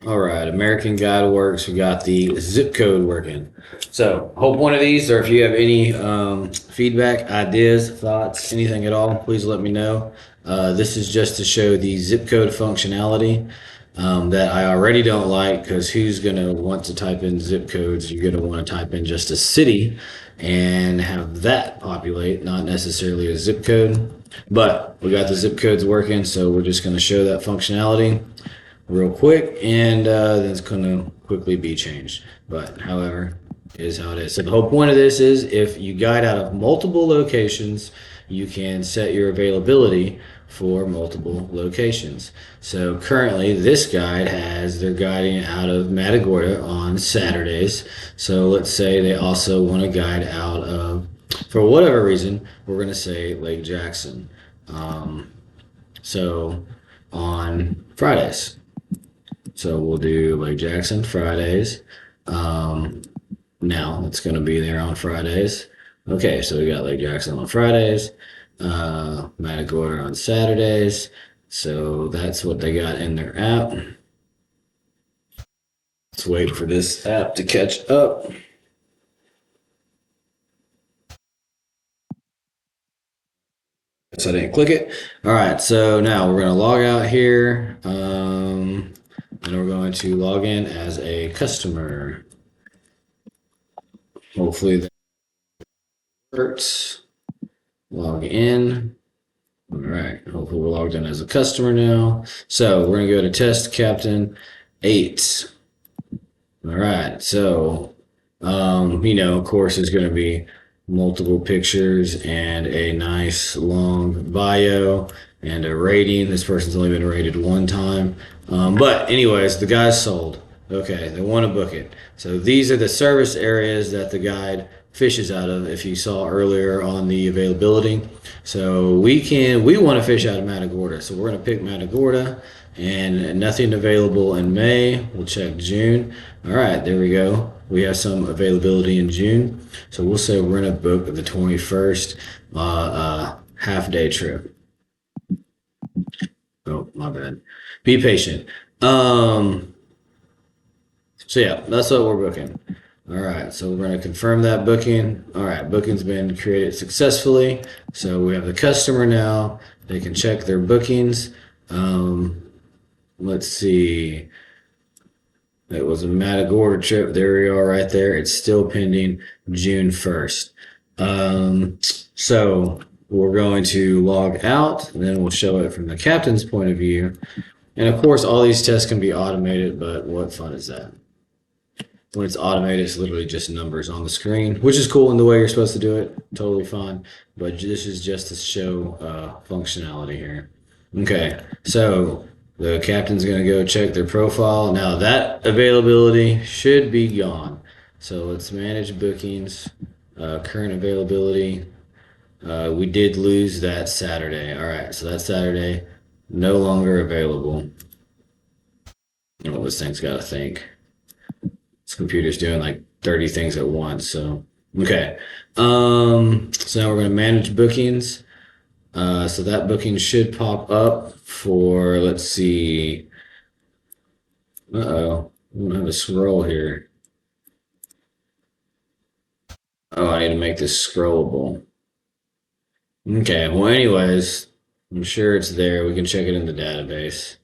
All right, American Guide works. We got the zip code working. So, hope one of these, or if you have any feedback, ideas, thoughts, anything at all, please let me know. This is just to show the zip code functionality that I already don't like because who's going to want to type in zip codes? You're going to want to type in just a city and have that populate, not necessarily a zip code. But we got the zip codes working, so we're just going to show that functionality real quick, and then it's going to quickly be changed. But however, it is how it is. So the whole point of this is if you guide out of multiple locations, you can set your availability for multiple locations. So currently this guide has they're guiding out of Matagorda on Saturdays. So let's say they also want to guide out of, for whatever reason, we're going to say Lake Jackson. So on Fridays. So we'll do Lake Jackson Fridays. Now it's going to be there on Fridays. Okay, so we got Lake Jackson on Fridays, Matagorda on Saturdays. So that's what they got in their app. Let's wait for this app to catch up. So I didn't click it. All right, so now we're going to log out here. And we're going to log in as a customer. Hopefully that works. Log in. All right. Hopefully we're logged in as a customer now. So we're going to go to test captain 8. All right. So, of course, there's going to be multiple pictures and a nice long bio and a rating. This person's only been rated one time. But anyways, the guy's sold. Okay, they want to book it. So these are the service areas that the guide fishes out of. If you saw earlier on the availability, so we want to fish out of Matagorda. So we're going to pick Matagorda, and nothing available in May. We'll check June. All right, there we go. We have some availability in June. So we'll say we're going to book the 21st half day trip. Oh, my bad. Be patient. So yeah, that's what we're booking. All right, so we're going to confirm that booking. All right, booking's been created successfully. So we have the customer now. They can check their bookings. Let's see. It was a Matagorda trip. There we are right there. It's still pending June 1st. So we're going to log out, and then we'll show it from the captain's point of view. And of course, all these tests can be automated, but what fun is that? When it's automated, it's literally just numbers on the screen, which is cool in the way you're supposed to do it. Totally fine. But this is just to show functionality here. Okay, so the captain's going to go check their profile. Now that availability should be gone. So let's manage bookings, current availability. We did lose that Saturday. All right, so that Saturday no longer available. Oh, this thing's got to think. This computer's doing like 30 things at once. So, okay. So now we're going to manage bookings. So that booking should pop up for, let's see. Uh-oh. I don't have a scroll here. Oh, I need to make this scrollable. Okay. Well, anyways, I'm sure it's there. We can check it in the database.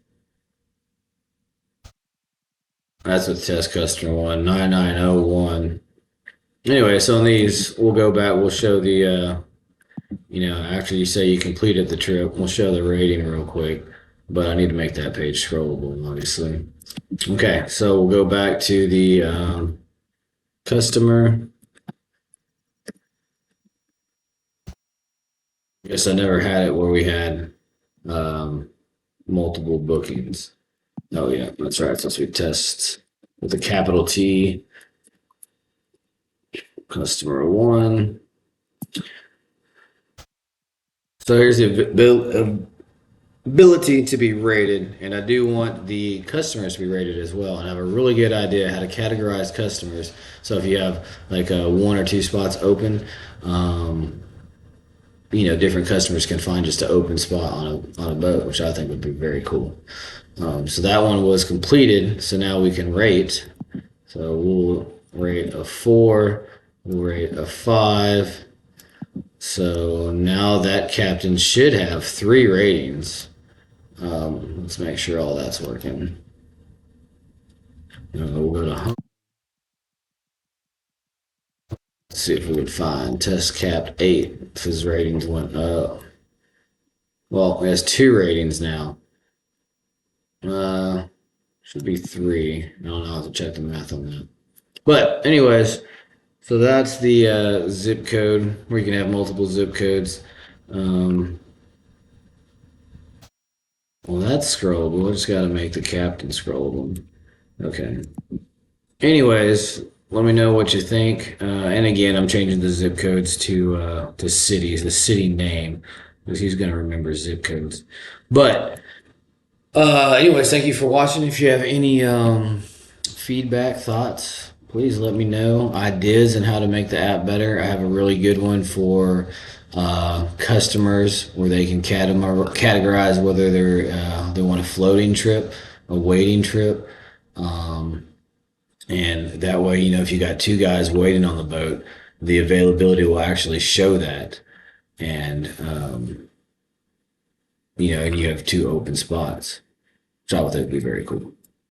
That's with test customer 19901. Anyway, so on these, we'll go back. We'll show the, after you say you completed the trip, we'll show the rating real quick. But I need to make that page scrollable, obviously. Okay, so we'll go back to the customer. Guess I never had it where we had multiple bookings. Oh yeah, that's right. It's supposed to be tests with a capital T. Customer 1. So here's the ability to be rated, and I do want the customers to be rated as well. And I have a really good idea how to categorize customers. So if you have like 1 or 2 spots open, different customers can find just an open spot on a boat, which I think would be very cool. So that one was completed. So now we can rate. So we'll rate a 4. We'll rate a 5. So now that captain should have 3 ratings. Let's make sure all that's working. We'll go to home. Let's see if we can find test capped 8 if his ratings went up. Well, he has 2 ratings now. Should be 3. I don't know. I'll have to check the math on that. But anyways, so that's the zip code where you can have multiple zip codes. Well, that's scrollable. We just got to make the captain scrollable. Okay. Anyways, let me know what you think. And again, I'm changing the zip codes to cities, the city name, because he's gonna remember zip codes. But anyways, thank you for watching. If you have any feedback, thoughts, please let me know. Ideas and how to make the app better. I have a really good one for customers where they can categorize whether they want a floating trip, a waiting trip. And that way, if you got 2 guys waiting on the boat, the availability will actually show that. And, and you have 2 open spots, which I would think would be very cool.